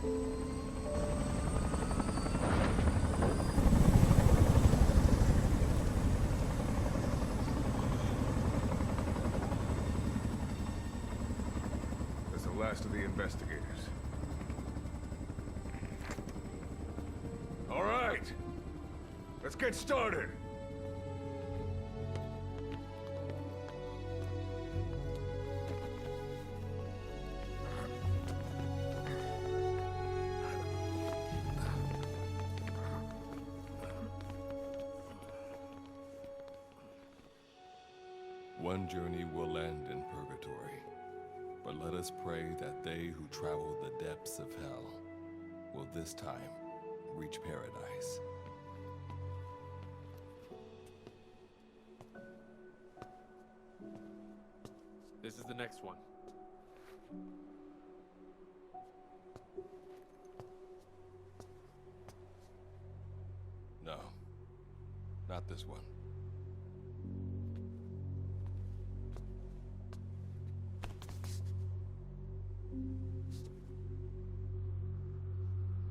That's the last of the investigators. All right, let's get started. One journey will end in purgatory, but let us pray that they who travel the depths of hell will this time reach paradise. This is the next one. No, not this one.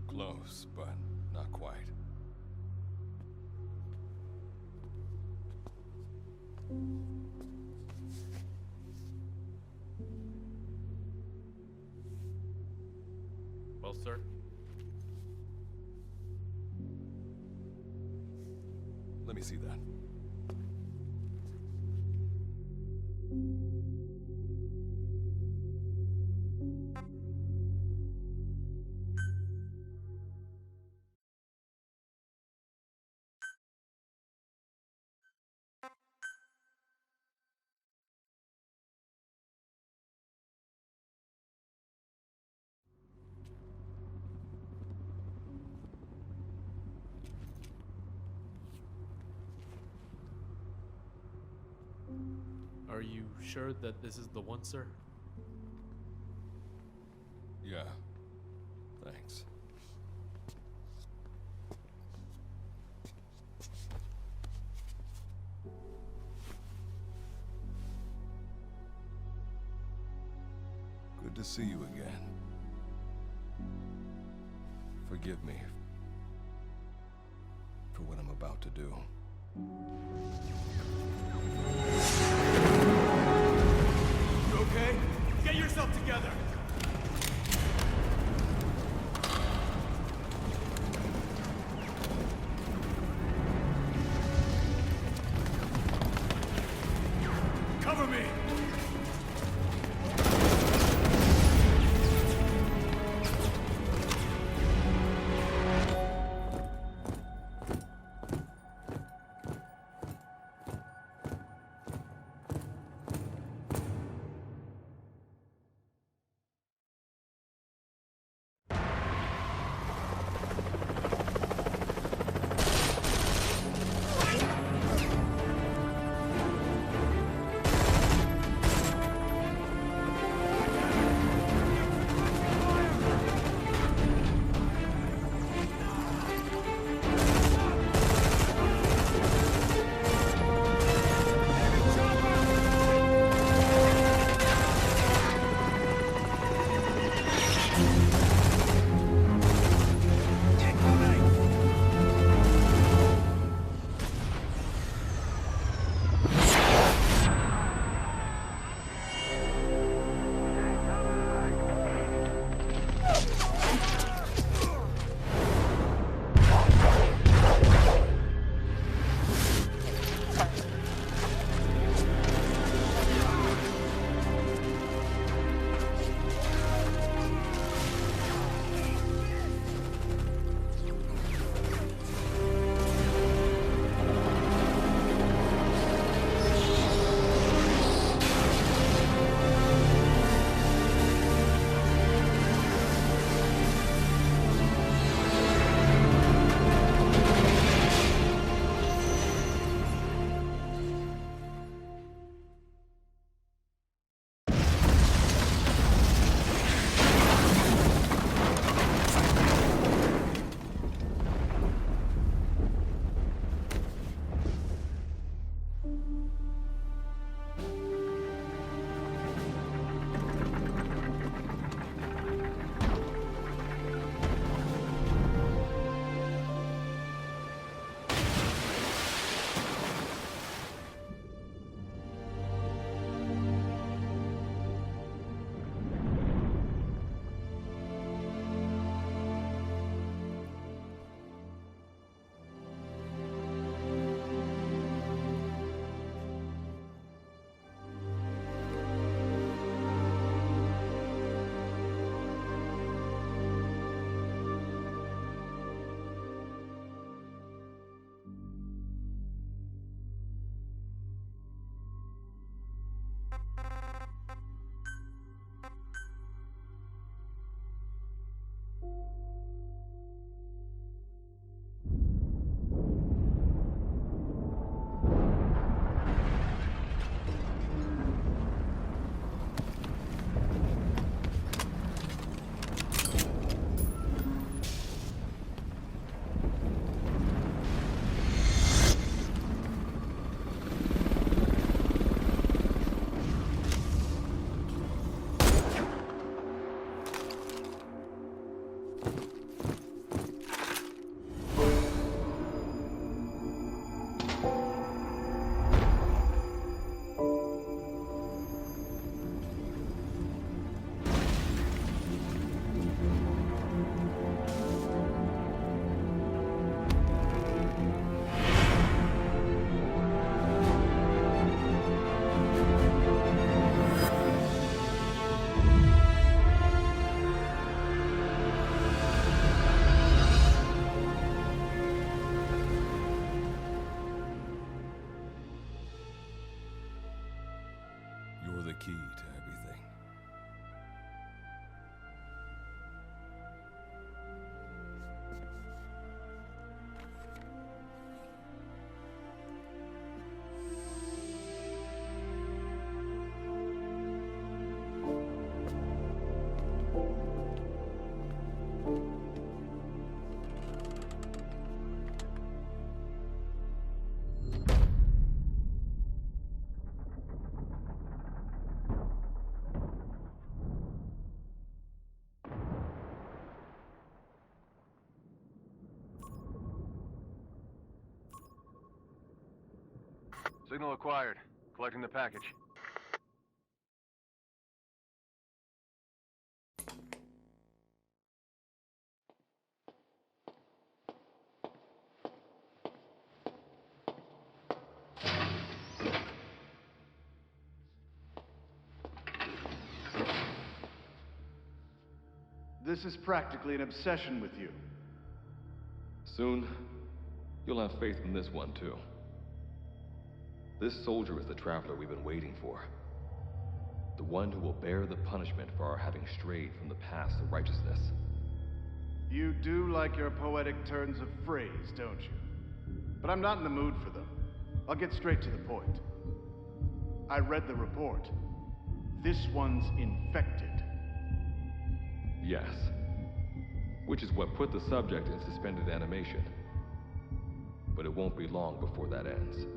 Close, but not quite. Well, sir? Let me see that. Are you sure that this is the one, sir? Yeah. Thanks. Good to see you again. Forgive me for what I'm about to do. You okay? Get yourself together! Cover me! Signal acquired. Collecting the package. This is practically an obsession with you. Soon, you'll have faith in this one, too. This soldier is the traveler we've been waiting for. The one who will bear the punishment for our having strayed from the paths of righteousness. You do like your poetic turns of phrase, don't you? But I'm not in the mood for them. I'll get straight to the point. I read the report. This one's infected. Yes. Which is what put the subject in suspended animation. But it won't be long before that ends.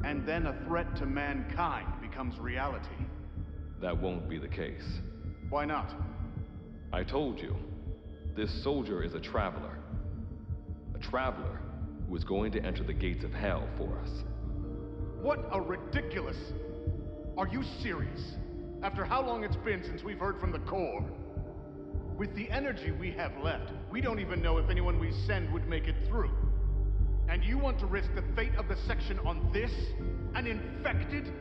And then a threat to mankind becomes reality. That won't be the case. Why not? I told you, this soldier is a traveler. A traveler who is going to enter the gates of hell for us. What a ridiculous... Are you serious? After how long it's been since we've heard from the Corps? With the energy we have left, we don't even know if anyone we send would make it through. And you want to risk the fate of the section on this? An infected?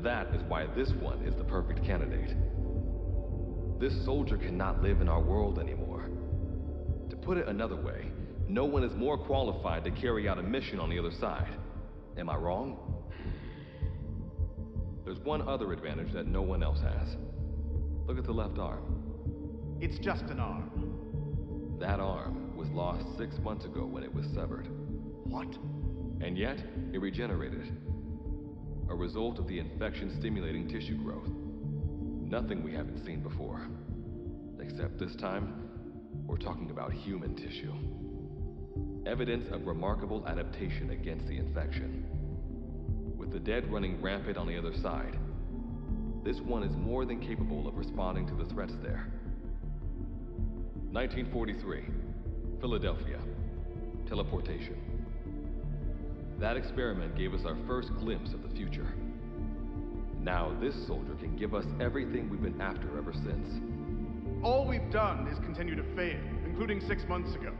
That is why this one is the perfect candidate. This soldier cannot live in our world anymore. To put it another way, no one is more qualified to carry out a mission on the other side. Am I wrong? There's one other advantage that no one else has. Look at the left arm. It's just an arm. That arm was lost 6 months ago when it was severed. What? And yet, it regenerated. A result of the infection-stimulating tissue growth. Nothing we haven't seen before. Except this time, we're talking about human tissue. Evidence of remarkable adaptation against the infection. With the dead running rampant on the other side, this one is more than capable of responding to the threats there. 1943, Philadelphia. Teleportation. That experiment gave us our first glimpse of the future. Now this soldier can give us everything we've been after ever since. All we've done is continue to fail, including 6 months ago.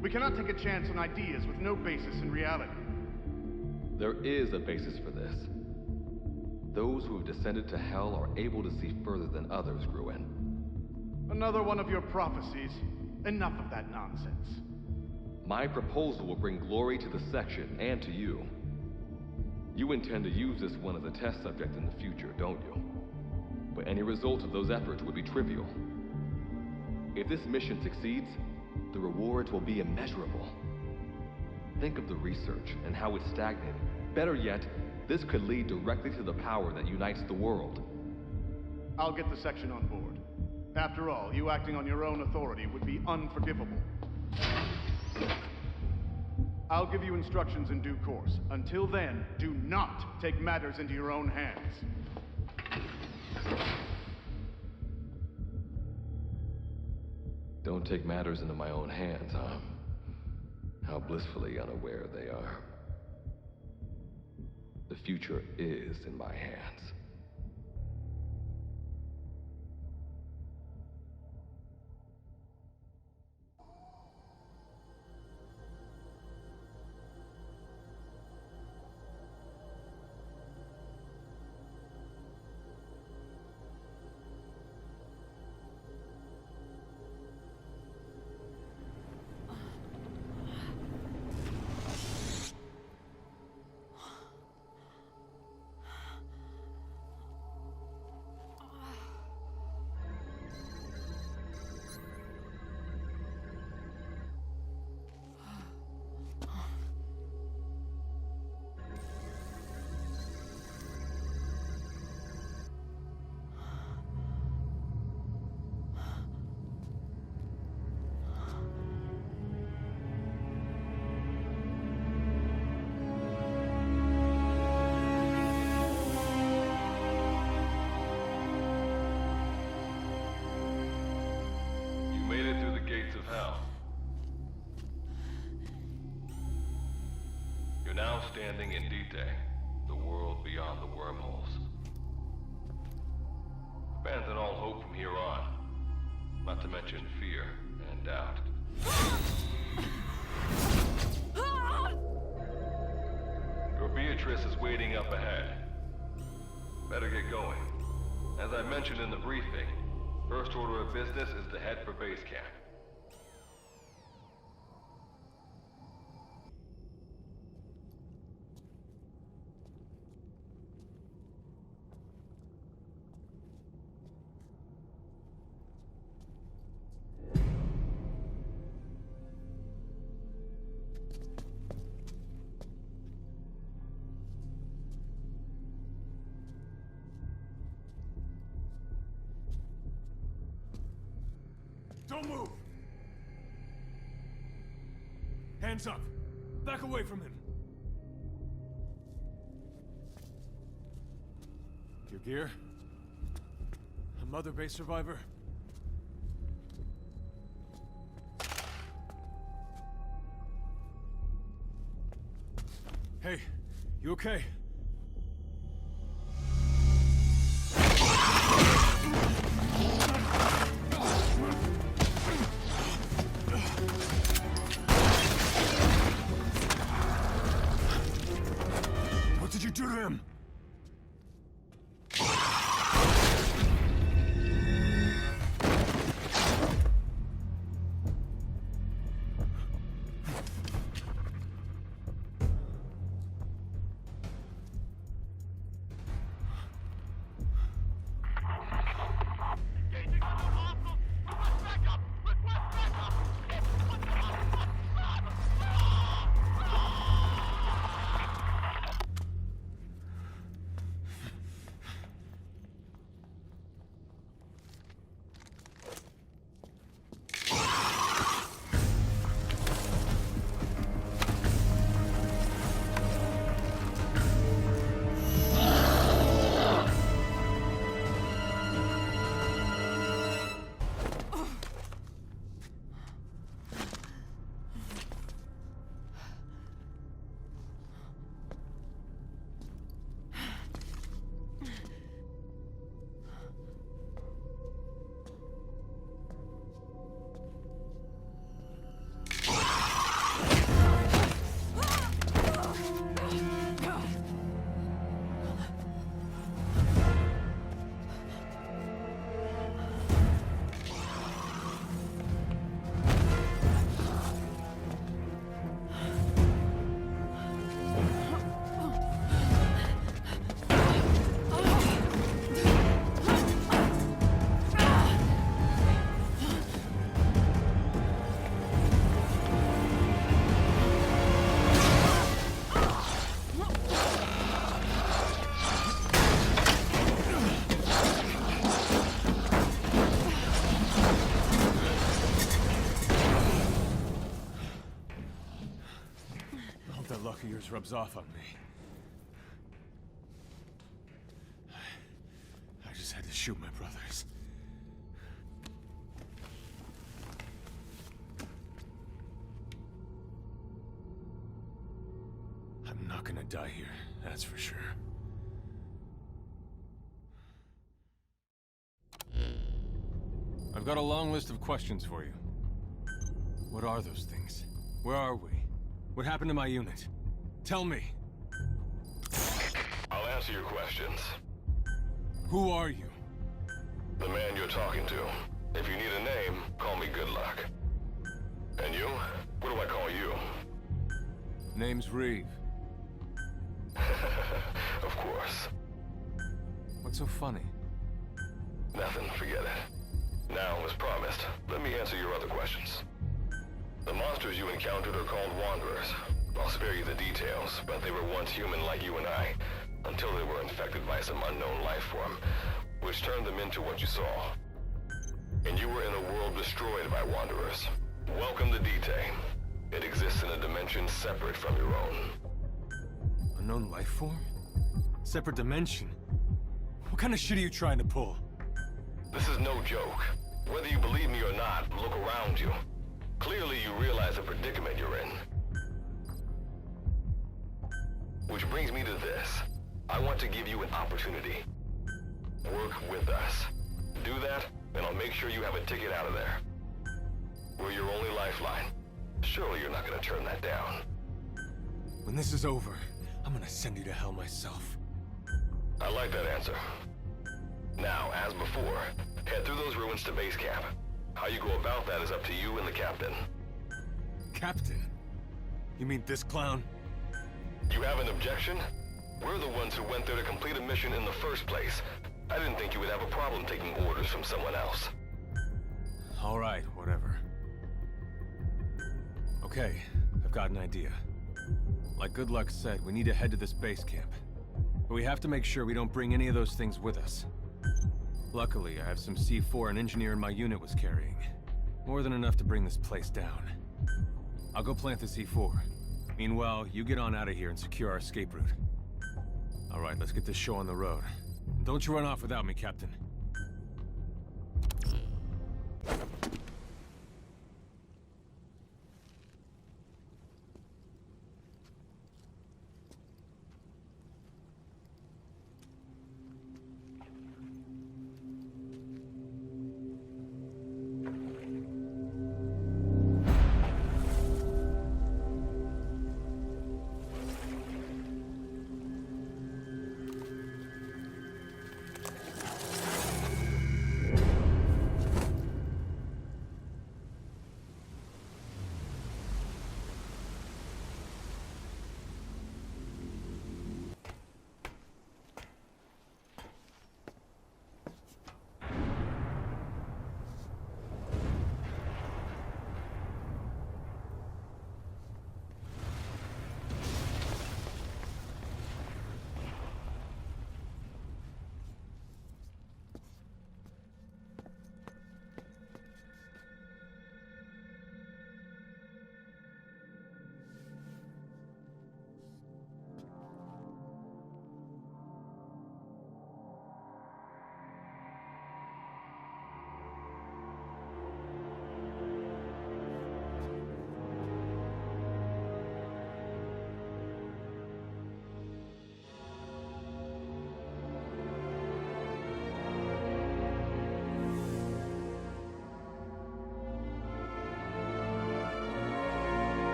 We cannot take a chance on ideas with no basis in reality. There is a basis for this. Those who have descended to hell are able to see further than others, Gruen. Another one of your prophecies. Enough of that nonsense. My proposal will bring glory to the section and to you. You intend to use this one as a test subject in the future, don't you? But any result of those efforts would be trivial. If this mission succeeds, the rewards will be immeasurable. Think of the research and how it's stagnated. Better yet, this could lead directly to the power that unites the world. I'll get the section on board. After all, you acting on your own authority would be unforgivable. I'll give you instructions in due course. Until then, do not take matters into your own hands. Don't take matters into my own hands, huh? How blissfully unaware they are. The future is in my hands. You're now standing in Dite, the world beyond the wormholes. Abandon all hope from here on, not to mention fear and doubt. Your Beatrice is waiting up ahead. Better get going. As I mentioned in the briefing, first order of business is to head for base camp. Don't move! Hands up! Back away from him! Your gear? A Mother Base survivor? Hey, you okay? What did you do to him? That luck of yours rubs off on me. I just had to shoot my brothers. I'm not gonna die here, that's for sure. I've got a long list of questions for you. What are those things? Where are we? What happened to my unit? Tell me. I'll answer your questions. Who are you? The man you're talking to. If you need a name, call me Good Luck. And you? What do I call you? Name's Reeve. Of course. What's so funny? Nothing, forget it. Now, as promised, let me answer your other questions. The monsters you encountered are called Wanderers. I'll spare you the details, but they were once human like you and I, until they were infected by some unknown life form, which turned them into what you saw. And you were in a world destroyed by Wanderers. Welcome to Dite. It exists in a dimension separate from your own. Unknown life form? Separate dimension? What kind of shit are you trying to pull? This is no joke. Whether you believe me or not, look around you. Clearly you realize the predicament you're in. Which brings me to this. I want to give you an opportunity. Work with us. Do that, and I'll make sure you have a ticket out of there. We're your only lifeline. Surely you're not gonna turn that down. When this is over, I'm gonna send you to hell myself. I like that answer. Now, as before, head through those ruins to base camp. How you go about that is up to you and the captain. Captain? You mean this clown? You have an objection? We're the ones who went there to complete a mission in the first place. I didn't think you would have a problem taking orders from someone else. All right, whatever. Okay, I've got an idea. Like Good Luck said, we need to head to this base camp. But we have to make sure we don't bring any of those things with us. Luckily, I have some C4 an engineer in my unit was carrying. More than enough to bring this place down. I'll go plant the C4. Meanwhile, you get on out of here and secure our escape route. All right, let's get this show on the road. Don't you run off without me, Captain.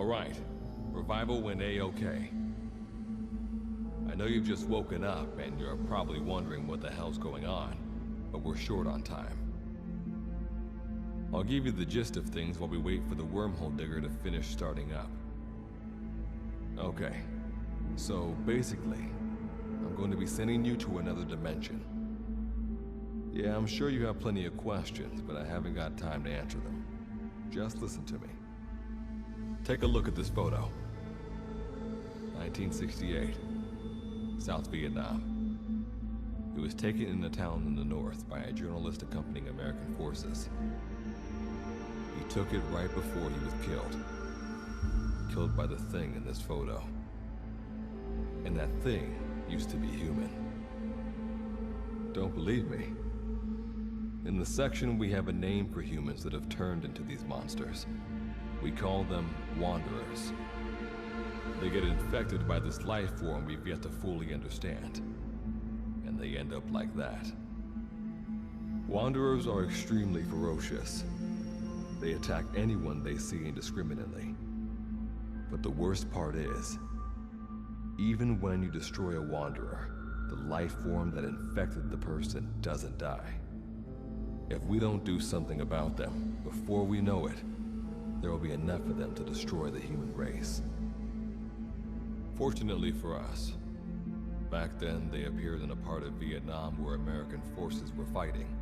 All right. Revival went A-okay. I know you've just woken up and you're probably wondering what the hell's going on, but we're short on time. I'll give you the gist of things while we wait for the wormhole digger to finish starting up. Okay, so basically, I'm going to be sending you to another dimension. Yeah, I'm sure you have plenty of questions, but I haven't got time to answer them. Just listen to me. Take a look at this photo. 1968, South Vietnam. It was taken in a town in the north by a journalist accompanying American forces. He took it right before he was killed. Killed by the thing in this photo. And that thing used to be human. Don't believe me? In the section, we have a name for humans that have turned into these monsters. We call them Wanderers. They get infected by this life form we've yet to fully understand. And they end up like that. Wanderers are extremely ferocious. They attack anyone they see indiscriminately. But the worst part is, even when you destroy a Wanderer, the life form that infected the person doesn't die. If we don't do something about them, before we know it, there will be enough of them to destroy the human race. Fortunately for us, back then they appeared in a part of Vietnam where American forces were fighting.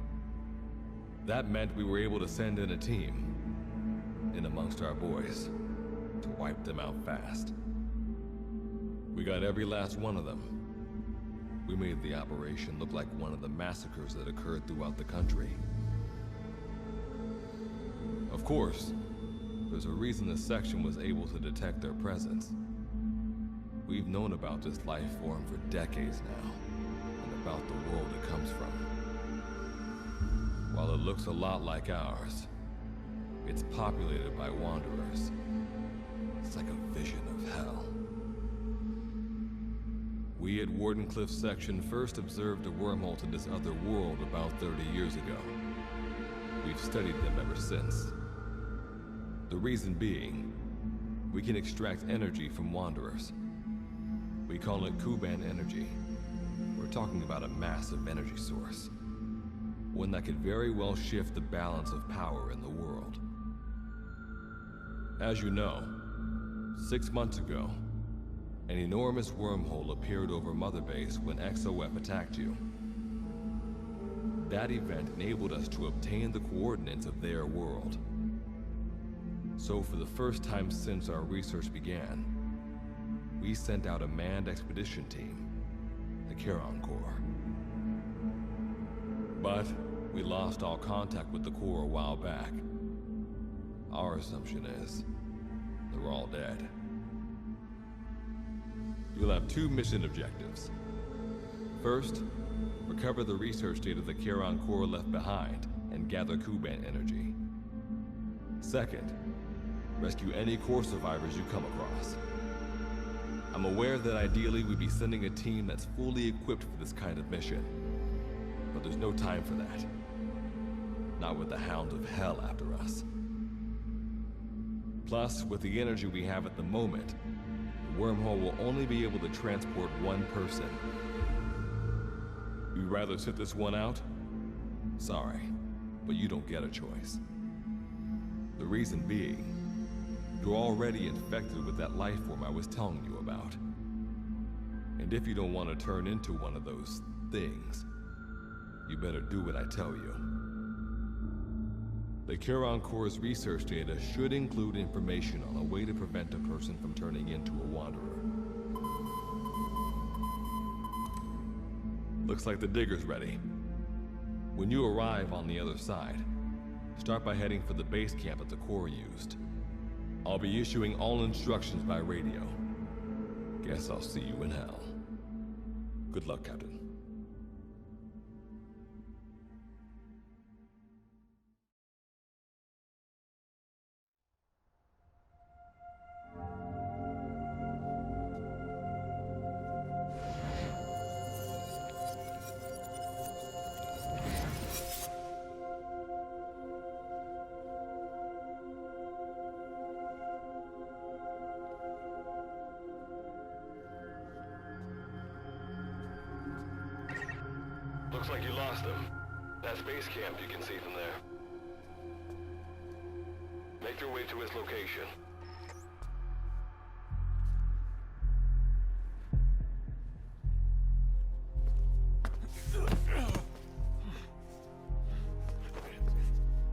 That meant we were able to send in a team, in amongst our boys, to wipe them out fast. We got every last one of them. We made the operation look like one of the massacres that occurred throughout the country. Of course, there's a reason the section was able to detect their presence. We've known about this life form for decades now, and about the world it comes from. While it looks a lot like ours, it's populated by Wanderers. It's like a vision of hell. We at Wardenclyffe section first observed a wormhole to this other world about 30 years ago. We've studied them ever since. The reason being, we can extract energy from Wanderers. We call it Kuban energy. We're talking about a massive energy source. One that could very well shift the balance of power in the world. As you know, 6 months ago, an enormous wormhole appeared over Mother Base when XOF attacked you. That event enabled us to obtain the coordinates of their world. So for the first time since our research began, we sent out a manned expedition team, the Charon Corps. But we lost all contact with the Corps a while back. Our assumption is they're all dead. You'll have 2 mission objectives. First, recover the research data the Charon Corps left behind and gather Kuban energy. Second, rescue any Corps survivors you come across. I'm aware that ideally we'd be sending a team that's fully equipped for this kind of mission. But there's no time for that. Not with the Hound of Hell after us. Plus, with the energy we have at the moment, the wormhole will only be able to transport one person. You'd rather sit this one out? Sorry, but you don't get a choice. The reason being, you're already infected with that life form I was telling you about. And if you don't want to turn into one of those things, you better do what I tell you. The Charon Corps' research data should include information on a way to prevent a person from turning into a Wanderer. Looks like the digger's ready. When you arrive on the other side, start by heading for the base camp that the Corps used. I'll be issuing all instructions by radio. Guess I'll see you in hell. Good luck, Captain. Looks like you lost them. That's base camp you can see from there. Make your way to his location.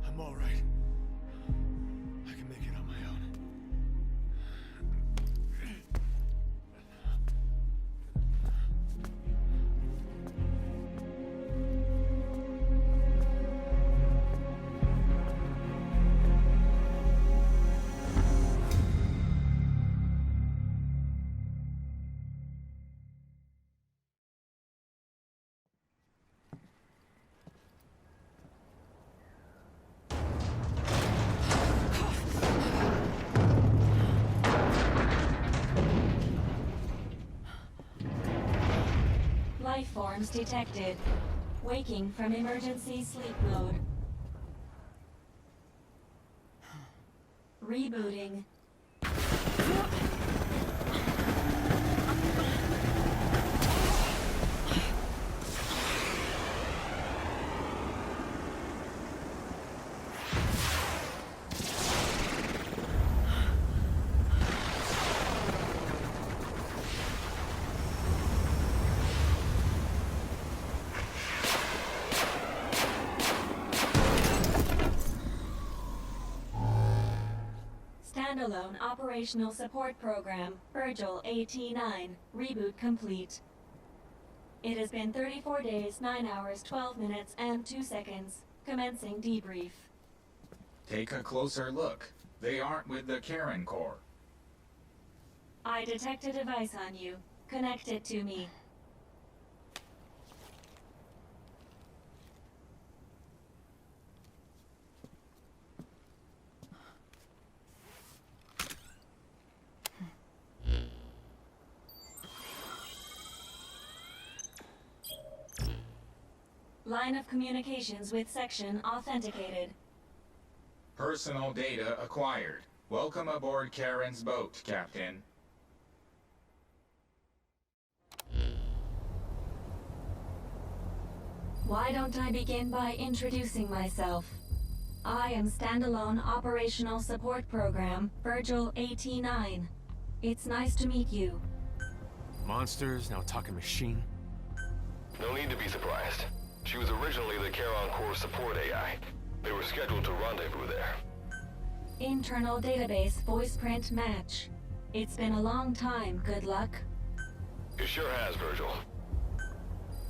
I'm all right. I can make it on my own. Life forms detected. Waking from emergency sleep mode. Rebooting. Standalone Operational Support Program, Virgil AT-9, reboot complete. It has been 34 days, 9 hours, 12 minutes, and 2 seconds. Commencing debrief. Take a closer look. They aren't with the Karen Corps. I detect a device on you. Connect it to me. Line of communications with section authenticated. Personal data acquired. Welcome aboard Karen's boat, Captain. Why don't I begin by introducing myself? I am Standalone Operational Support Program, Virgil AT-9. It's nice to meet you. Monsters, now talking machine. No need to be surprised. She was originally the Charon Corps support AI. They were scheduled to rendezvous there. Internal database voice print match. It's been a long time, good luck. It sure has, Virgil.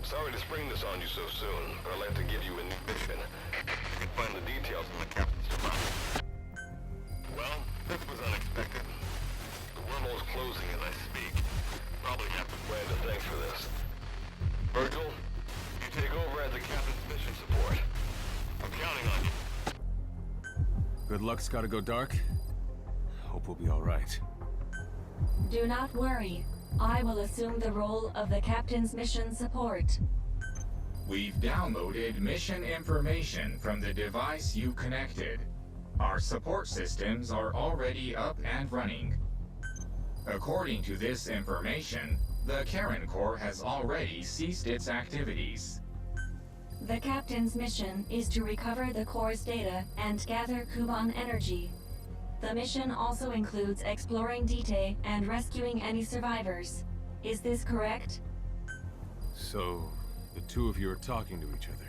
Sorry to spring this on you so soon, but I'd like to give you a new mission. You can find the details in the captain's department. Well, this was unexpected. The wormhole's closing as I speak. Probably have to plan to thanks for this. Virgil, you take over as the captain's mission support. I'm counting on you. Good luck's gotta go dark. Hope we'll be alright. Do not worry. I will assume the role of the captain's mission support. We've downloaded mission information from the device you connected. Our support systems are already up and running. According to this information, the Karen Corps has already ceased its activities. The captain's mission is to recover the Corps' data and gather Kuban energy. The mission also includes exploring Dite and rescuing any survivors. Is this correct? So, the two of you are talking to each other.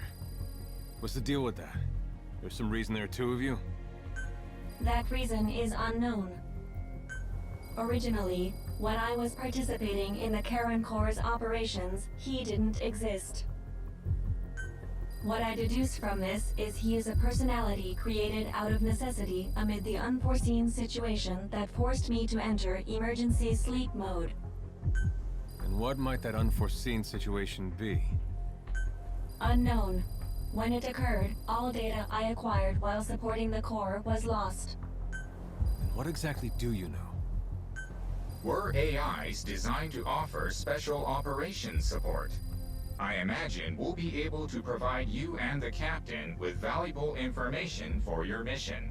What's the deal with that? There's some reason there are two of you? That reason is unknown. Originally, when I was participating in the Karen Corps' operations, he didn't exist. What I deduce from this is he is a personality created out of necessity amid the unforeseen situation that forced me to enter emergency sleep mode. And what might that unforeseen situation be? Unknown. When it occurred, all data I acquired while supporting the Corps was lost. And what exactly do you know? We're AIs designed to offer special operations support. I imagine we'll be able to provide you and the captain with valuable information for your mission.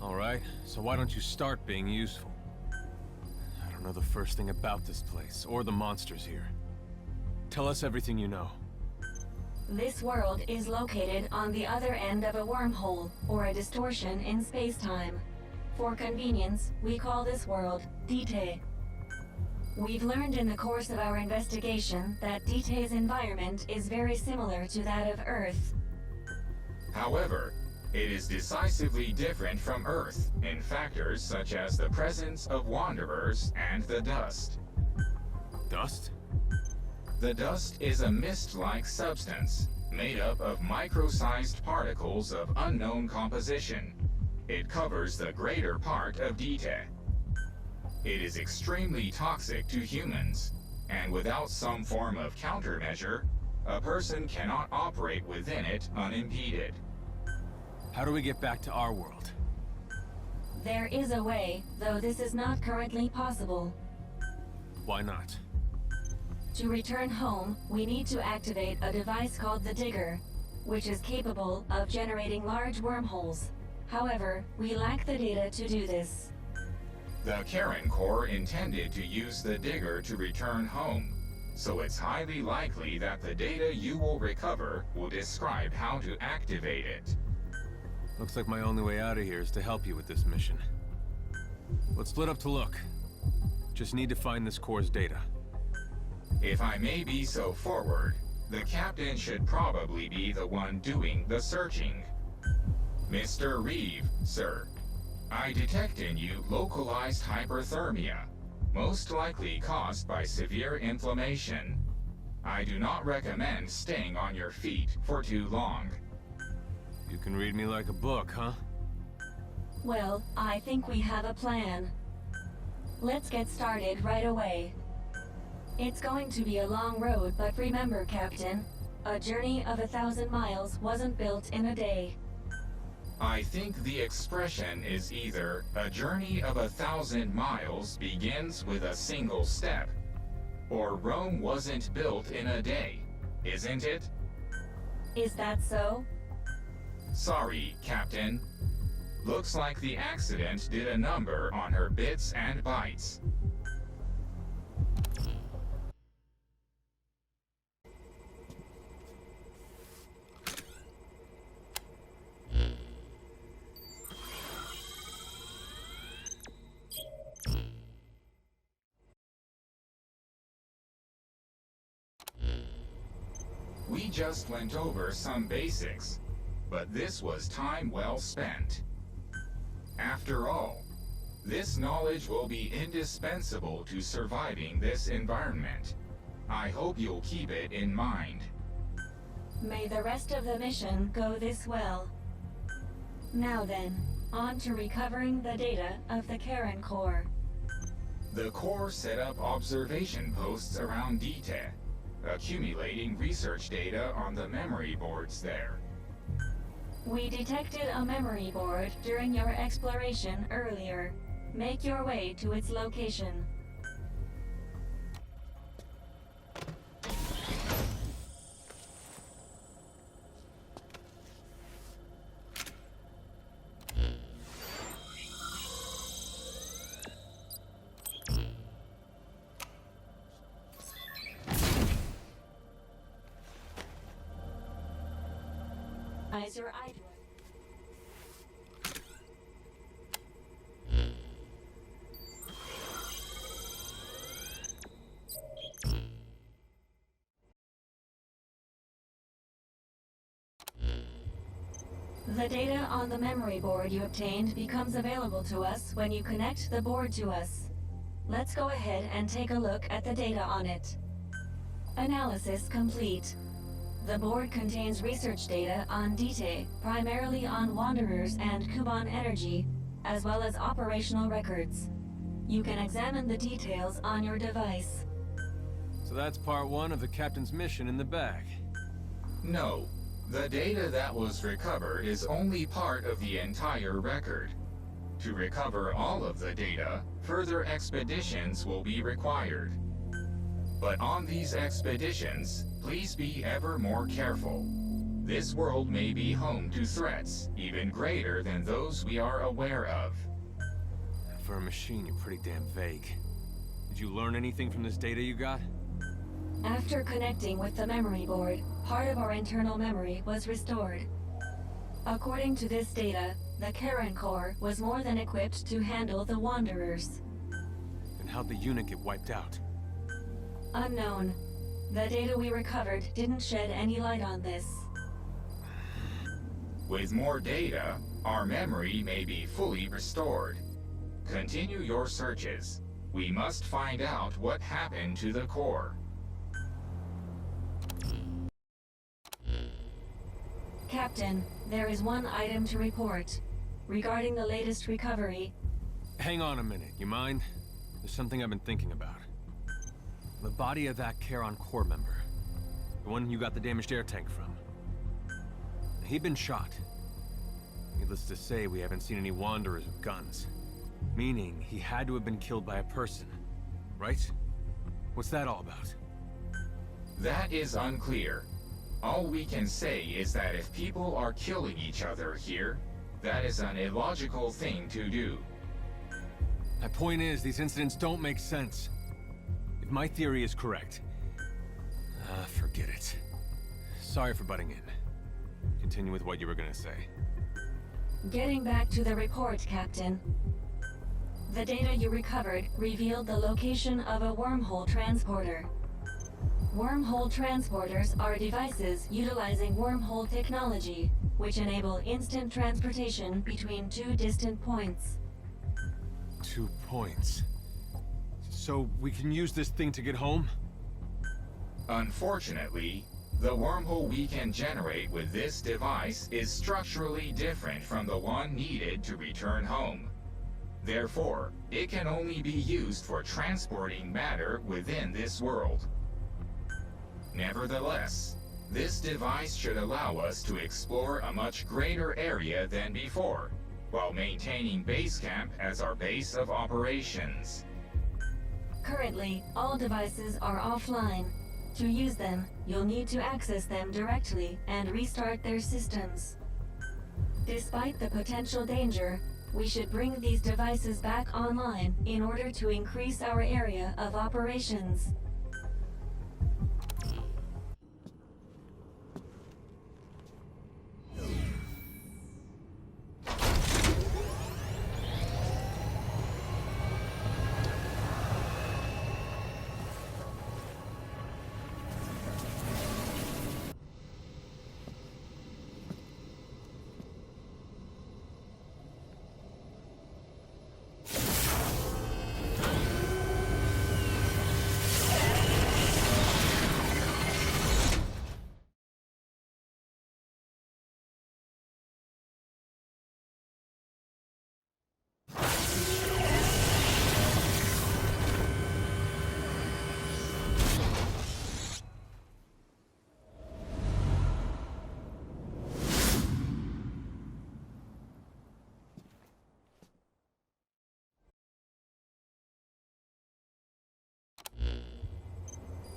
Alright, so why don't you start being useful? I don't know the first thing about this place, or the monsters here. Tell us everything you know. This world is located on the other end of a wormhole, or a distortion in space-time. For convenience, we call this world Dite. We've learned in the course of our investigation that Dite's environment is very similar to that of Earth. However, it is decisively different from Earth in factors such as the presence of Wanderers and the dust. Dust? The dust is a mist-like substance made up of micro-sized particles of unknown composition. It covers the greater part of Dite. It is extremely toxic to humans, and without some form of countermeasure, a person cannot operate within it unimpeded. How do we get back to our world? There is a way, though this is not currently possible. Why not? To return home, we need to activate a device called the Digger, which is capable of generating large wormholes. However, we lack the data to do this. The Karen Corps intended to use the Digger to return home, so it's highly likely that the data you will recover will describe how to activate it. Looks like my only way out of here is to help you with this mission. Let's split up to look. Just need to find this Corps' data. If I may be so forward, the captain should probably be the one doing the searching. Mr. Reeve, sir. I detect in you localized hyperthermia, most likely caused by severe inflammation. I do not recommend staying on your feet for too long. You can read me like a book, huh? Well, I think we have a plan. Let's get started right away. It's going to be a long road, but remember, Captain, a journey of 1,000 miles wasn't built in a day. I think the expression is either a journey of 1,000 miles begins with a single step, or Rome wasn't built in a day, isn't it? Is that so? Sorry, Captain. Looks like the accident did a number on her bits and bytes. We just went over some basics, but this was time well spent. After all, this knowledge will be indispensable to surviving this environment. I hope you'll keep it in mind. May the rest of the mission go this well. Now then, on to recovering the data of the Karen Corps. The Corps set up observation posts around Dite, accumulating research data on the memory boards there. We detected a memory board during your exploration earlier. Make your way to its location. Eyes your eye. The data on the memory board you obtained becomes available to us when you connect the board to us. Let's go ahead and take a look at the data on it. Analysis complete. The board contains research data on Dite, primarily on Wanderers and Kuban energy, as well as operational records. You can examine the details on your device. So that's part one of the captain's mission in the bag. No, the data that was recovered is only part of the entire record. To recover all of the data, further expeditions will be required. But on these expeditions, please be ever more careful. This world may be home to threats even greater than those we are aware of. For a machine, you're pretty damn vague. Did you learn anything from this data you got? After connecting with the memory board, part of our internal memory was restored. According to this data, the Karen Core was more than equipped to handle the Wanderers. And how'd the unit get wiped out? Unknown. The data we recovered didn't shed any light on this. With more data, our memory may be fully restored. Continue your searches. We must find out what happened to the core. Captain, there is one item to report. Regarding the latest recovery... Hang on a minute, you mind? There's something I've been thinking about. The body of that Charon Core member. The one you got the damaged air tank from. He'd been shot. Needless to say, we haven't seen any Wanderers with guns. Meaning, he had to have been killed by a person. Right? What's that all about? That is unclear. All we can say is that if people are killing each other here, that is an illogical thing to do. My point is, these incidents don't make sense. If my theory is correct... forget it. Sorry for butting in. Continue with what you were gonna say. Getting back to the report, Captain. The data you recovered revealed the location of a wormhole transporter. Wormhole transporters are devices utilizing wormhole technology, which enable instant transportation between two distant points. 2 points. So we can use this thing to get home? Unfortunately, the wormhole we can generate with this device is structurally different from the one needed to return home. Therefore, it can only be used for transporting matter within this world. Nevertheless, this device should allow us to explore a much greater area than before, while maintaining base camp as our base of operations. Currently, all devices are offline. To use them, you'll need to access them directly and restart their systems. Despite the potential danger, we should bring these devices back online in order to increase our area of operations.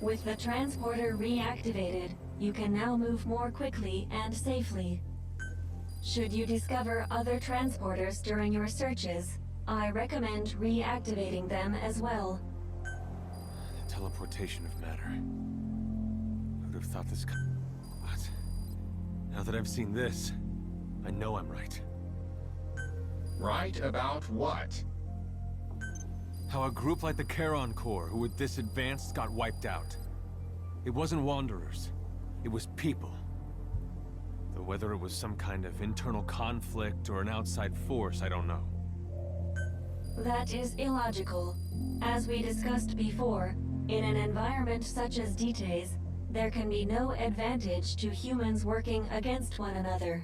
With the transporter reactivated, you can now move more quickly and safely. Should you discover other transporters during your searches, I recommend reactivating them as well. Teleportation of matter. I would have thought this... But... now that I've seen this, I know I'm right. Right about what? How a group like the Charon Core, who were this advanced, got wiped out. It wasn't Wanderers. It was people. Though whether it was some kind of internal conflict or an outside force, I don't know. That is illogical. As we discussed before, in an environment such as DTA's, there can be no advantage to humans working against one another.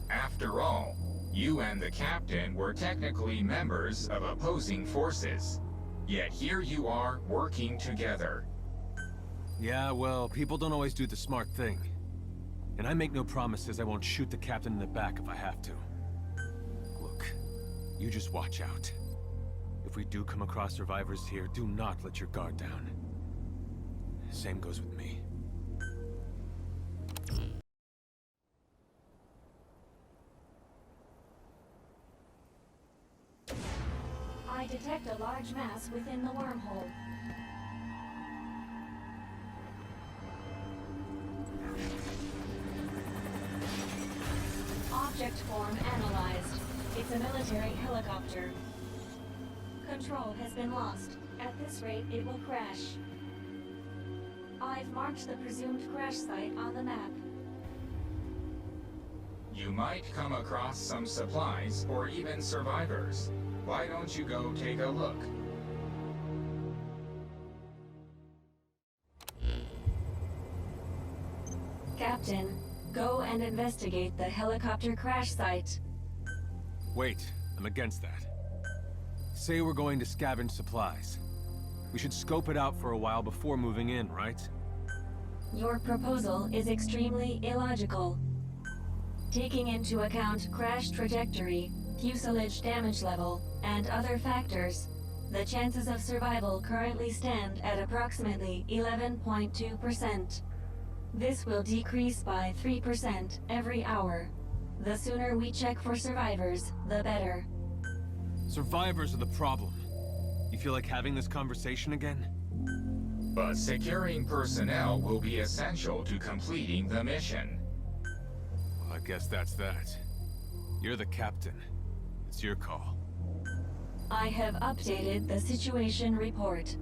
After all, you and the captain were technically members of opposing forces. Yet here you are, working together. Yeah, well, people don't always do the smart thing. And I make no promises I won't shoot the captain in the back if I have to. Look, you just watch out. If we do come across survivors here, do not let your guard down. Same goes with me. I detect a large mass within the wormhole. form analyzed. It's a military helicopter. Control has been lost. At this rate, it will crash. I've marked the presumed crash site on the map. You might come across some supplies or even survivors. Why don't you go take a look? Captain, go and investigate the helicopter crash site. Wait, I'm against that. Say we're going to scavenge supplies. We should scope it out for a while before moving in, right? Your proposal is extremely illogical. Taking into account crash trajectory, fuselage damage level, and other factors, the chances of survival currently stand at approximately 11.2%. This will decrease by 3% every hour. The sooner we check for survivors, the better. Survivors are the problem. You feel like having this conversation again? But securing personnel will be essential to completing the mission. Well, I guess that's that. You're the captain. It's your call. I have updated the situation report.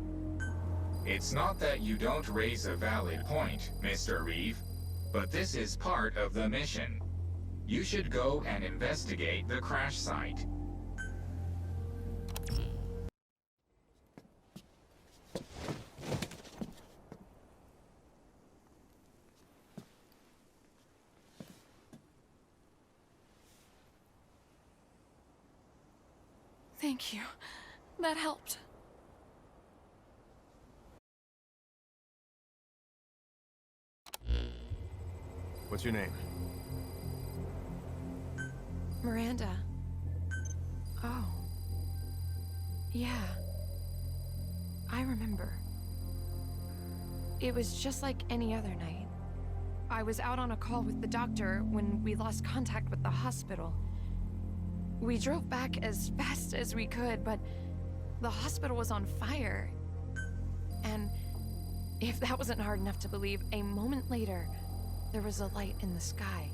It's not that you don't raise a valid point, Mr. Reeve, but this is part of the mission. You should go and investigate the crash site. Thank you. That helped. What's your name? Miranda. Oh. Yeah. I remember. It was just like any other night. I was out on a call with the doctor when we lost contact with the hospital. We drove back as fast as we could, but the hospital was on fire. And if that wasn't hard enough to believe, a moment later, there was a light in the sky.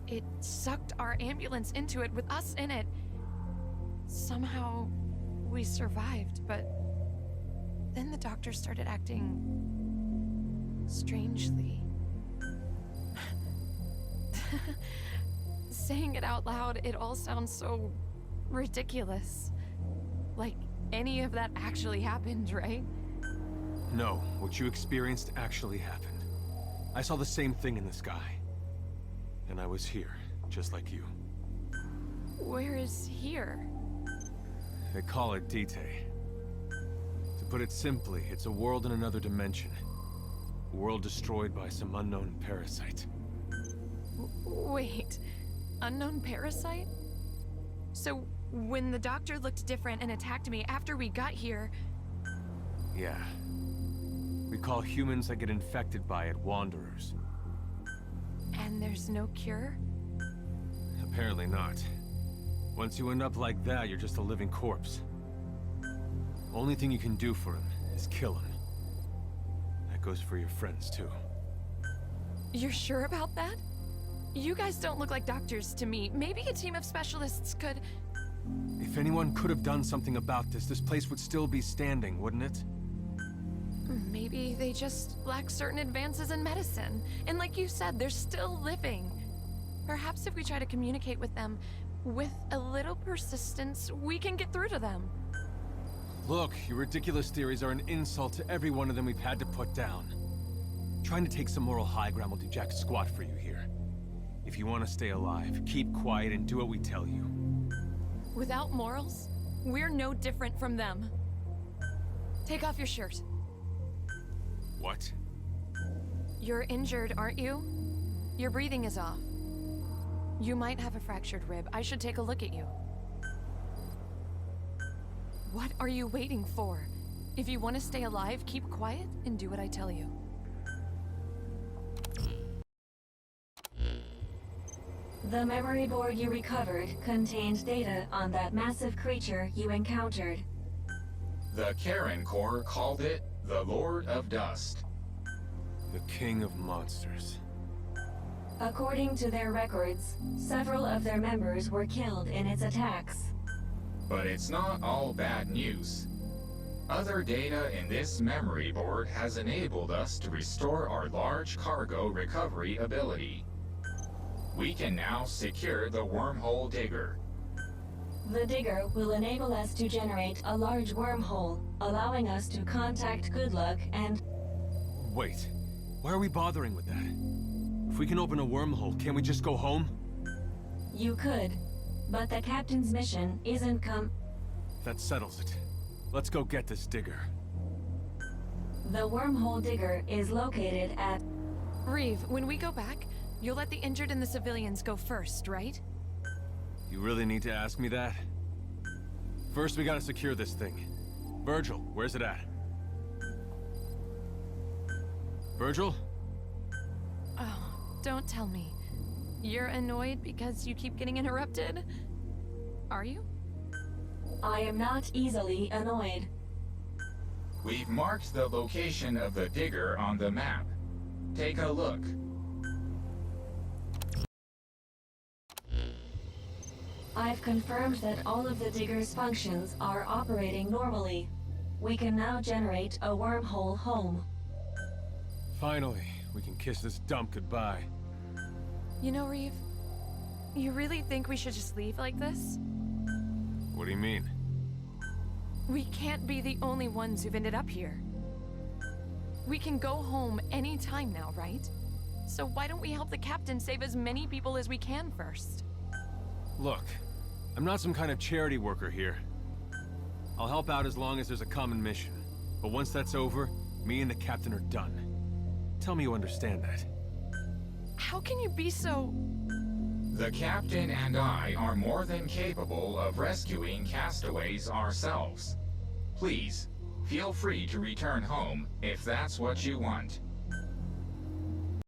It sucked our ambulance into it with us in it. Somehow, we survived, but then the doctor started acting strangely. Saying it out loud, it all sounds so ridiculous. Like any of that actually happened, right? No, what you experienced actually happened. I saw the same thing in the sky. And I was here, just like you. Where is here? They call it Dite. To put it simply, it's a world in another dimension. A world destroyed by some unknown parasite. Wait, unknown parasite? So when the doctor looked different and attacked me after we got here... Yeah. We call humans that get infected by it Wanderers. And there's no cure? Apparently not. Once you end up like that, you're just a living corpse. Only thing you can do for him is kill him. That goes for your friends, too. You're sure about that? You guys don't look like doctors to me. Maybe a team of specialists could... If anyone could have done something about this place would still be standing, wouldn't it? Maybe they just lack certain advances in medicine. And like you said, they're still living. Perhaps if we try to communicate with them, with a little persistence, we can get through to them. Look, your ridiculous theories are an insult to every one of them we've had to put down. Trying to take some moral high ground will do jack squat for you here. If you want to stay alive, keep quiet and do what we tell you. Without morals, we're no different from them. Take off your shirt. What? You're injured, aren't you? Your breathing is off. You might have a fractured rib. I should take a look at you. What are you waiting for? If you want to stay alive, keep quiet and do what I tell you. The memory board you recovered contained data on that massive creature you encountered. The Karen Corps called it the Lord of Dust. The King of Monsters. According to their records, several of their members were killed in its attacks. But it's not all bad news. Other data in this memory board has enabled us to restore our large cargo recovery ability. We can now secure the wormhole digger. The digger will enable us to generate a large wormhole, allowing us to contact Goodluck and... Wait, why are we bothering with that? If we can open a wormhole, can't we just go home? You could, but the captain's mission isn't That settles it. Let's go get this digger. The wormhole digger is located at... Reeve, when we go back, you'll let the injured and the civilians go first, right? You really need to ask me that? First, we gotta secure this thing. Virgil, where's it at? Virgil? Oh, don't tell me. You're annoyed because you keep getting interrupted? Are you? I am not easily annoyed. We've marked the location of the digger on the map. Take a look. I've confirmed that all of the digger's functions are operating normally. We can now generate a wormhole home. Finally, we can kiss this dump goodbye. You know, Reeve, you really think we should just leave like this? What do you mean? We can't be the only ones who've ended up here. We can go home any time now, right? So why don't we help the captain save as many people as we can first? Look, I'm not some kind of charity worker here. I'll help out as long as there's a common mission. But once that's over, me and the captain are done. Tell me you understand that. How can you be so... The captain and I are more than capable of rescuing castaways ourselves. Please, feel free to return home if that's what you want.